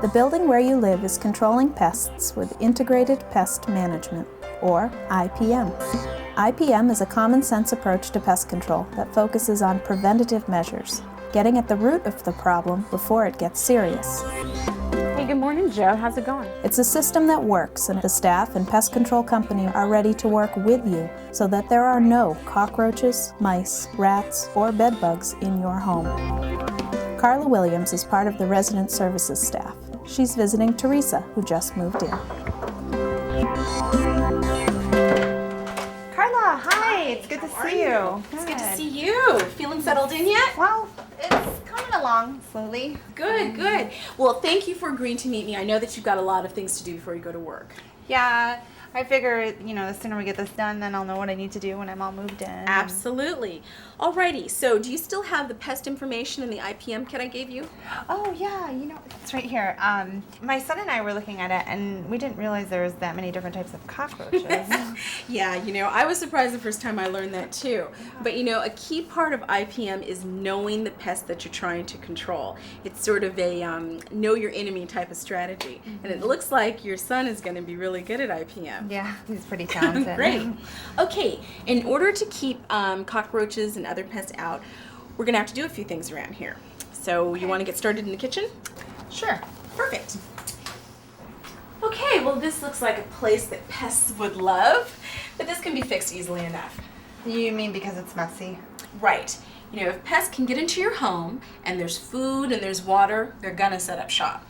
The building where you live is controlling pests with Integrated Pest Management, or IPM. IPM is a common-sense approach to pest control that focuses on preventative measures, getting at the root of the problem before it gets serious. Hey, good morning, Joe. How's it going? It's a system that works, and the staff and pest control company are ready to work with you so that there are no cockroaches, mice, rats, or bedbugs in your home. Carla Williams is part of the resident services staff. She's visiting Teresa, who just moved in. Carla, hi. It's good to see you. It's good to see you. Feeling settled in yet? Well, it's coming along slowly. Good, good. Well, thank you for agreeing to meet me. I know that you've got a lot of things to do before you go to work. Yeah, I figure, the sooner we get this done, then I'll know what I need to do when I'm all moved in. Absolutely. Alrighty, so do you still have the pest information in the IPM kit I gave you? Oh, yeah, it's right here. My son and I were looking at it, and we didn't realize there was that many different types of cockroaches. Yeah, I was surprised the first time I learned that too. But a key part of IPM is knowing the pest that you're trying to control. It's sort of a know your enemy type of strategy. Mm-hmm. And it looks like your son is going to be really good at IPM. Yeah, he's pretty talented. Great. Okay, in order to keep cockroaches and other pests out, we're going to have to do a few things around here. So you want to get started in the kitchen? Sure. Perfect. Okay, well this looks like a place that pests would love, but this can be fixed easily enough. You mean because it's messy? Right. If pests can get into your home and there's food and there's water, they're going to set up shop.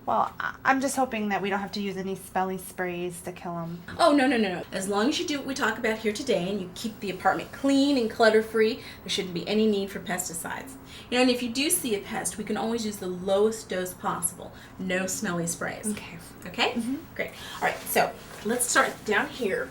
Well, I'm just hoping that we don't have to use any smelly sprays to kill them. Oh, no. As long as you do what we talk about here today and you keep the apartment clean and clutter-free, there shouldn't be any need for pesticides. And if you do see a pest, we can always use the lowest dose possible. No smelly sprays. Okay. Okay? Mm-hmm. Great. All right, so let's start down here.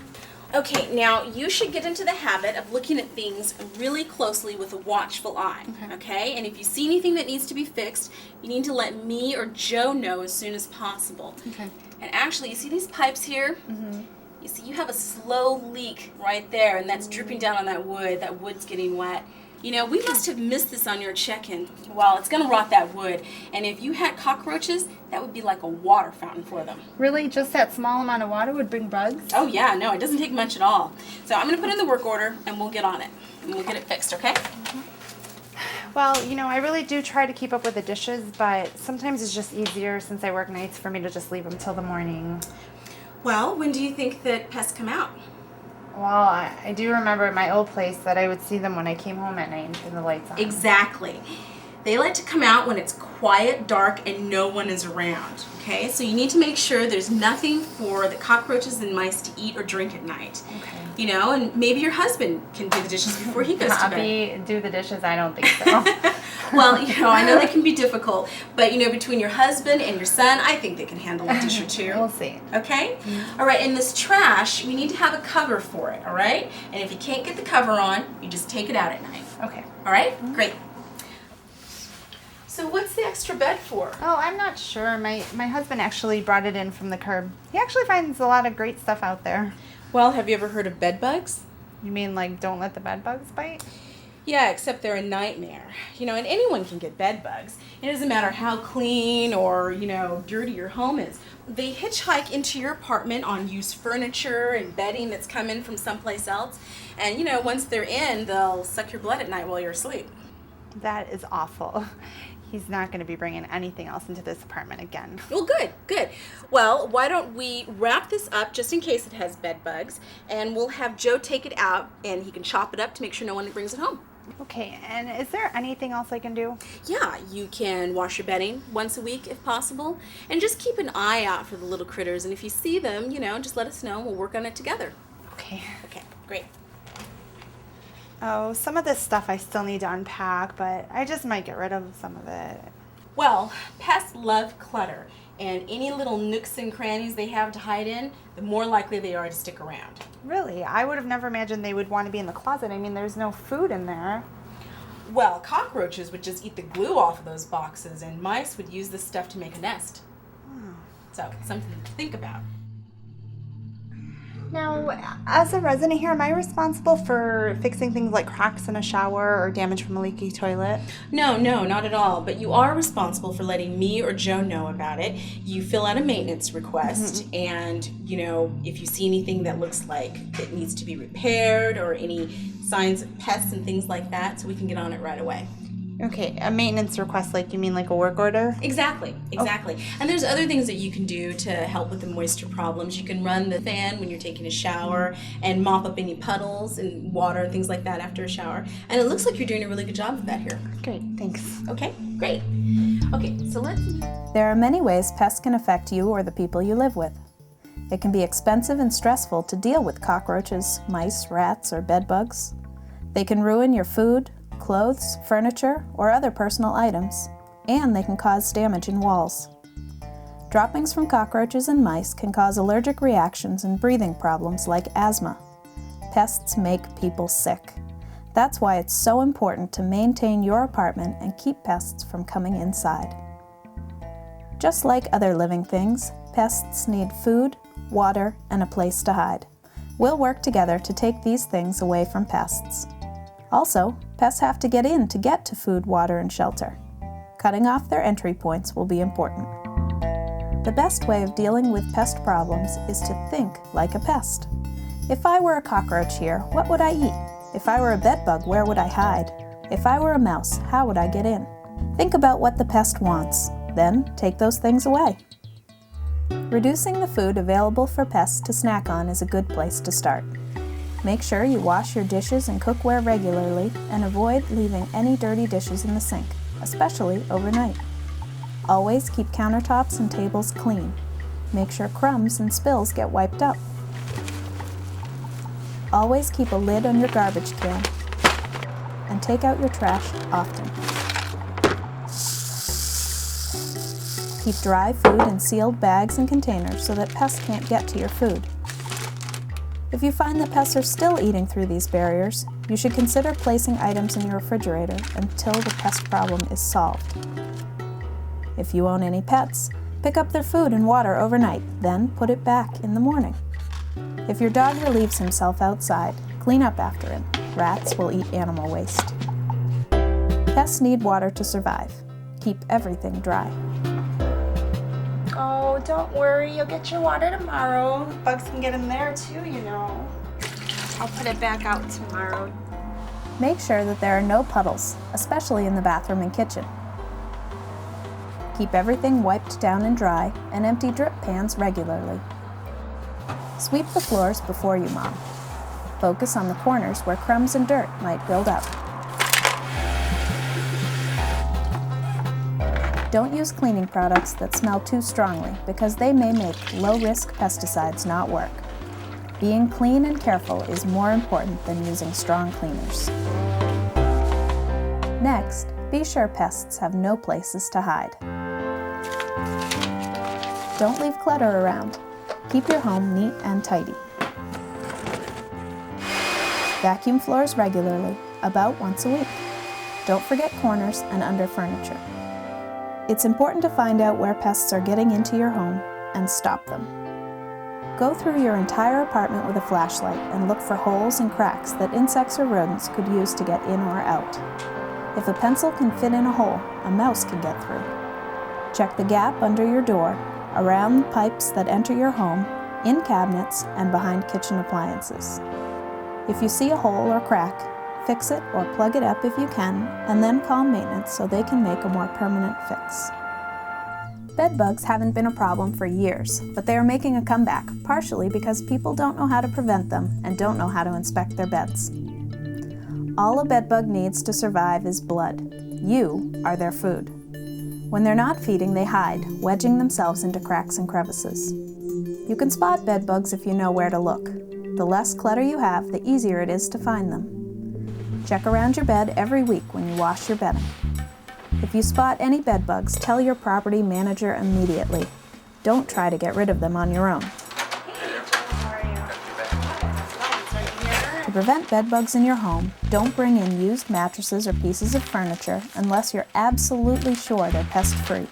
Okay, now you should get into the habit of looking at things really closely with a watchful eye, okay? And if you see anything that needs to be fixed, you need to let me or Joe know as soon as possible. Okay. And actually, you see these pipes here? Mm-hmm. You see you have a slow leak right there, and that's dripping down on that wood. That wood's getting wet. We must have missed this on your check-in. Well, it's going to rot that wood. And if you had cockroaches, that would be like a water fountain for them. Really? Just that small amount of water would bring bugs? Oh, yeah. No, it doesn't take much at all. So I'm going to put in the work order, and we'll get on it. And we'll get it fixed, okay? Well, I really do try to keep up with the dishes, but sometimes it's just easier since I work nights for me to just leave them till the morning. Well, when do you think that pests come out? Well, I do remember at my old place that I would see them when I came home at night and turn the lights on. Exactly. They like to come out when it's quiet, dark, and no one is around, okay? So you need to make sure there's nothing for the cockroaches and mice to eat or drink at night. Okay. And maybe your husband can do the dishes before he goes to bed. Do the dishes? I don't think so. Well, I know that can be difficult, but between your husband and your son, I think they can handle a dish or two. We'll see. Okay? Mm-hmm. All right, and this trash, we need to have a cover for it, all right? And if you can't get the cover on, you just take it out at night. Okay. All right? Mm-hmm. Great. So what's the extra bed for? Oh, I'm not sure. My husband actually brought it in from the curb. He actually finds a lot of great stuff out there. Well, have you ever heard of bed bugs? You mean like don't let the bed bugs bite? Yeah, except they're a nightmare. And anyone can get bed bugs. It doesn't matter how clean or, dirty your home is. They hitchhike into your apartment on used furniture and bedding that's come in from someplace else. And, once they're in, they'll suck your blood at night while you're asleep. That is awful. He's not going to be bringing anything else into this apartment again. Well, good. Well, why don't we wrap this up just in case it has bed bugs, and we'll have Joe take it out, and he can chop it up to make sure no one brings it home. Okay, and is there anything else I can do? Yeah, you can wash your bedding once a week if possible, and just keep an eye out for the little critters, and if you see them, just let us know, and we'll work on it together. Okay, great. Oh, some of this stuff I still need to unpack, but I just might get rid of some of it. Well, pests love clutter, and any little nooks and crannies they have to hide in, the more likely they are to stick around. Really? I would have never imagined they would want to be in the closet. I mean, there's no food in there. Well, cockroaches would just eat the glue off of those boxes, and mice would use this stuff to make a nest. So, something to think about. Now, as a resident here, am I responsible for fixing things like cracks in a shower or damage from a leaky toilet? No, not at all. But you are responsible for letting me or Joe know about it. You fill out a maintenance request, and if you see anything that looks like it needs to be repaired or any signs of pests and things like that, so we can get on it right away. Okay, a maintenance request, like you mean like a work order? Exactly. And there's other things that you can do to help with the moisture problems. You can run the fan when you're taking a shower and mop up any puddles and water and things like that after a shower. And it looks like you're doing a really good job of that here. Great, thanks. Okay, great. Okay, so let's... There are many ways pests can affect you or the people you live with. It can be expensive and stressful to deal with cockroaches, mice, rats, or bed bugs. They can ruin your food, clothes, furniture, or other personal items, and they can cause damage in walls. Droppings from cockroaches and mice can cause allergic reactions and breathing problems like asthma. Pests make people sick. That's why it's so important to maintain your apartment and keep pests from coming inside. Just like other living things, pests need food, water, and a place to hide. We'll work together to take these things away from pests. Also, pests have to get in to get to food, water, and shelter. Cutting off their entry points will be important. The best way of dealing with pest problems is to think like a pest. If I were a cockroach here, what would I eat? If I were a bed bug, where would I hide? If I were a mouse, how would I get in? Think about what the pest wants, then take those things away. Reducing the food available for pests to snack on is a good place to start. Make sure you wash your dishes and cookware regularly and avoid leaving any dirty dishes in the sink, especially overnight. Always keep countertops and tables clean. Make sure crumbs and spills get wiped up. Always keep a lid on your garbage can and take out your trash often. Keep dry food in sealed bags and containers so that pests can't get to your food. If you find that pests are still eating through these barriers, you should consider placing items in your refrigerator until the pest problem is solved. If you own any pets, pick up their food and water overnight, then put it back in the morning. If your dog relieves himself outside, clean up after him. Rats will eat animal waste. Pests need water to survive. Keep everything dry. Oh, don't worry, you'll get your water tomorrow. Bugs can get in there too, I'll put it back out tomorrow. Make sure that there are no puddles, especially in the bathroom and kitchen. Keep everything wiped down and dry, and empty drip pans regularly. Sweep the floors before you mop. Focus on the corners where crumbs and dirt might build up. Don't use cleaning products that smell too strongly because they may make low-risk pesticides not work. Being clean and careful is more important than using strong cleaners. Next, be sure pests have no places to hide. Don't leave clutter around. Keep your home neat and tidy. Vacuum floors regularly, about once a week. Don't forget corners and under furniture. It's important to find out where pests are getting into your home and stop them. Go through your entire apartment with a flashlight and look for holes and cracks that insects or rodents could use to get in or out. If a pencil can fit in a hole, a mouse can get through. Check the gap under your door, around the pipes that enter your home, in cabinets, and behind kitchen appliances. If you see a hole or crack, fix it or plug it up if you can, and then call maintenance so they can make a more permanent fix. Bed bugs haven't been a problem for years, but they are making a comeback, partially because people don't know how to prevent them and don't know how to inspect their beds. All a bed bug needs to survive is blood. You are their food. When they're not feeding, they hide, wedging themselves into cracks and crevices. You can spot bed bugs if you know where to look. The less clutter you have, the easier it is to find them. Check around your bed every week when you wash your bedding. If you spot any bed bugs, tell your property manager immediately. Don't try to get rid of them on your own. To prevent bed bugs in your home, don't bring in used mattresses or pieces of furniture unless you're absolutely sure they're pest-free.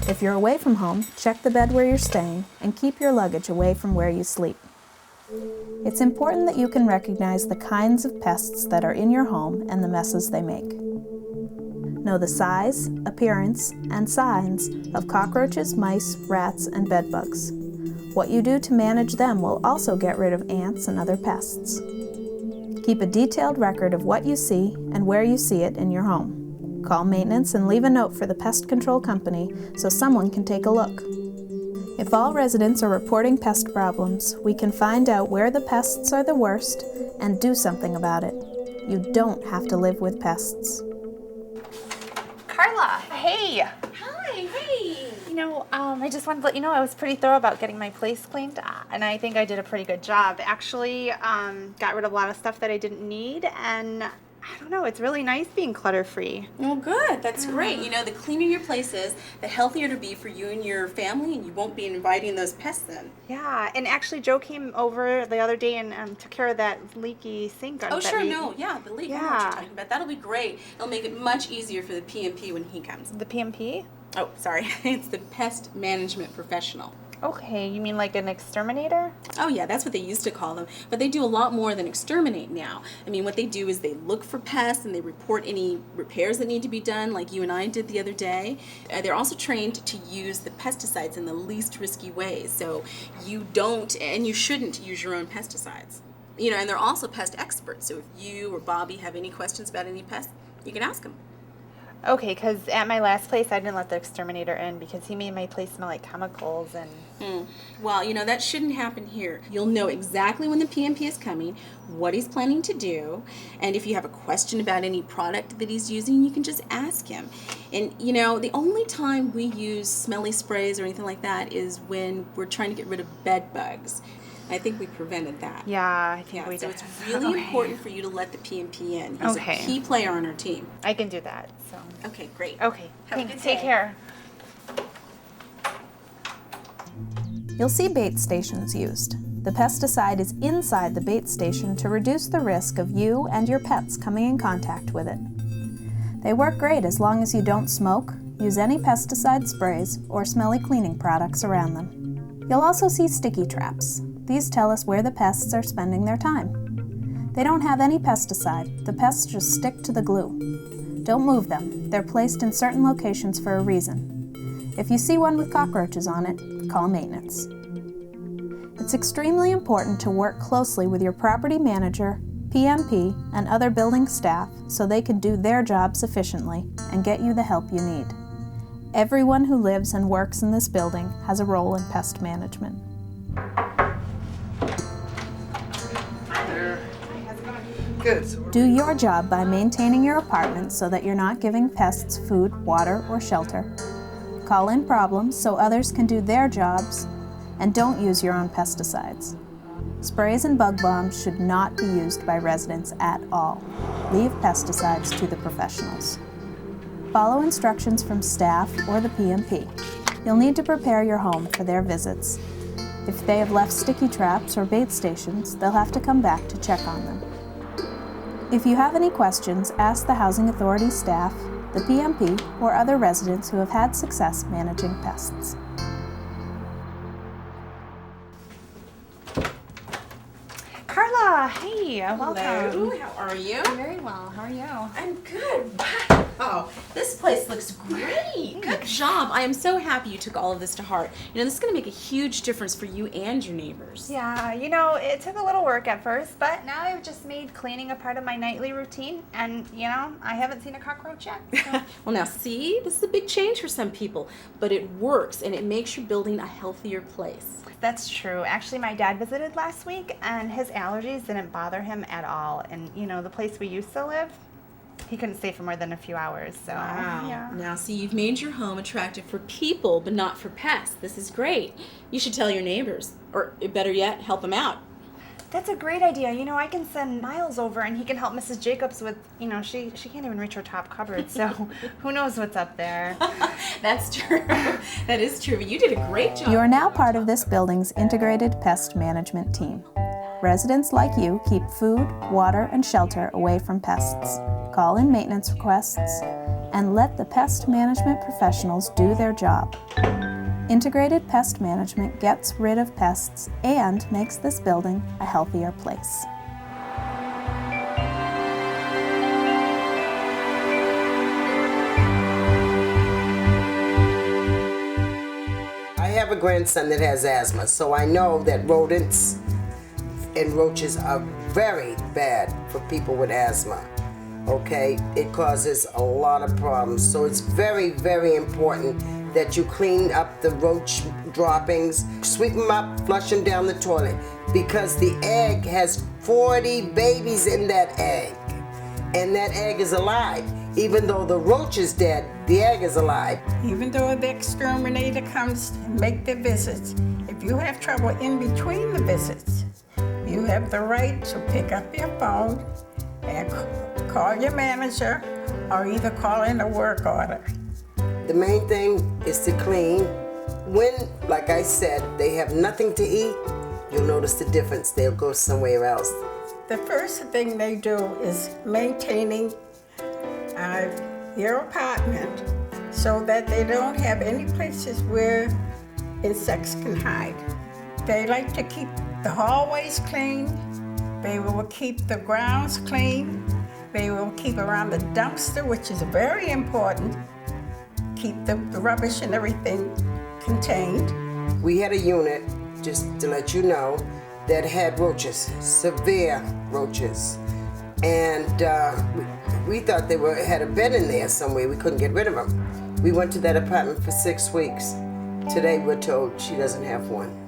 If you're away from home, check the bed where you're staying and keep your luggage away from where you sleep. It's important that you can recognize the kinds of pests that are in your home and the messes they make. Know the size, appearance, and signs of cockroaches, mice, rats, and bedbugs. What you do to manage them will also get rid of ants and other pests. Keep a detailed record of what you see and where you see it in your home. Call maintenance and leave a note for the pest control company so someone can take a look. If all residents are reporting pest problems, we can find out where the pests are the worst and do something about it. You don't have to live with pests. Carla, hey. Hi, hey. I just wanted to let you know I was pretty thorough about getting my place cleaned, and I think I did a pretty good job. Actually, got rid of a lot of stuff that I didn't need, and I don't know, it's really nice being clutter-free. Well, good. That's great. The cleaner your place is, the healthier it'll be for you and your family, and you won't be inviting those pests then. Yeah, and actually Joe came over the other day and took care of that leaky sink. Oh, sure, the leak. I know what you're talking about. That'll be great. It'll make it much easier for the PMP when he comes. The PMP? Oh, sorry. It's the Pest Management Professional. Okay, you mean like an exterminator? Oh yeah, that's what they used to call them. But they do a lot more than exterminate now. What they do is they look for pests and they report any repairs that need to be done, like you and I did the other day. They're also trained to use the pesticides in the least risky ways. So you don't and you shouldn't use your own pesticides. And they're also pest experts. So if you or Bobby have any questions about any pests, you can ask them. Okay, because at my last place, I didn't let the exterminator in because he made my place smell like chemicals and... Well, that shouldn't happen here. You'll know exactly when the PMP is coming, what he's planning to do, and if you have a question about any product that he's using, you can just ask him. And, the only time we use smelly sprays or anything like that is when we're trying to get rid of bed bugs. I think we prevented that. Yeah, I think we so did. it's really important for you to let the PMP in. He's a key player on our team. I can do that. So. Okay, great. Okay, have a good day. Take care. You'll see bait stations used. The pesticide is inside the bait station to reduce the risk of you and your pets coming in contact with it. They work great as long as you don't smoke, use any pesticide sprays, or smelly cleaning products around them. You'll also see sticky traps. These tell us where the pests are spending their time. They don't have any pesticide. The pests just stick to the glue. Don't move them. They're placed in certain locations for a reason. If you see one with cockroaches on it, call maintenance. It's extremely important to work closely with your property manager, PMP, and other building staff so they can do their jobs efficiently and get you the help you need. Everyone who lives and works in this building has a role in pest management. Good. Do your job by maintaining your apartment so that you're not giving pests food, water, or shelter. Call in problems so others can do their jobs, and don't use your own pesticides. Sprays and bug bombs should not be used by residents at all. Leave pesticides to the professionals. Follow instructions from staff or the PMP. You'll need to prepare your home for their visits. If they have left sticky traps or bait stations, they'll have to come back to check on them. If you have any questions, ask the Housing Authority staff, the PMP, or other residents who have had success managing pests. Carla, hey, welcome. Hello, how are you? Very well. How are you? I'm good. Wow, this place looks great. Good job. I am so happy you took all of this to heart. This is going to make a huge difference for you and your neighbors. Yeah, it took a little work at first, but now I've just made cleaning a part of my nightly routine, and, I haven't seen a cockroach yet. So. Well, now, see, this is a big change for some people, but it works, and it makes your building a healthier place. That's true. Actually, my dad visited last week, and his allergies didn't bother him at all. And, the place we used to live, he couldn't stay for more than a few hours. So, wow. Yeah. Now, see, you've made your home attractive for people, but not for pests. This is great. You should tell your neighbors, or better yet, help them out. That's a great idea. I can send Miles over, and he can help Mrs. Jacobs with, she can't even reach her top cupboard, so who knows what's up there. That's true. That is true, but you did a great job. You are now part of this building's integrated pest management team. Residents like you keep food, water, and shelter away from pests. Call in maintenance requests, and let the pest management professionals do their job. Integrated pest management gets rid of pests and makes this building a healthier place. I have a grandson that has asthma, so I know that rodents and roaches are very bad for people with asthma. Okay, it causes a lot of problems, so it's very, very important that you clean up the roach droppings, sweep them up, flush them down the toilet, because the egg has 40 babies in that egg, and that egg is alive. Even though the roach is dead, the egg is alive. Even though the exterminator comes and make the visits, if you have trouble in between the visits, you have the right to pick up your phone and call your manager or either call in a work order. The main thing is to clean. When, like I said, they have nothing to eat, you'll notice the difference. They'll go somewhere else. The first thing they do is maintaining your apartment so that they don't have any places where insects can hide. They like to keep the hallways clean. They will keep the grounds clean. They will keep around the dumpster, which is very important. Keep the rubbish and everything contained. We had a unit, just to let you know, that had roaches, severe roaches. And we thought they had a bed in there somewhere. We couldn't get rid of them. We went to that apartment for 6 weeks. Today we're told she doesn't have one.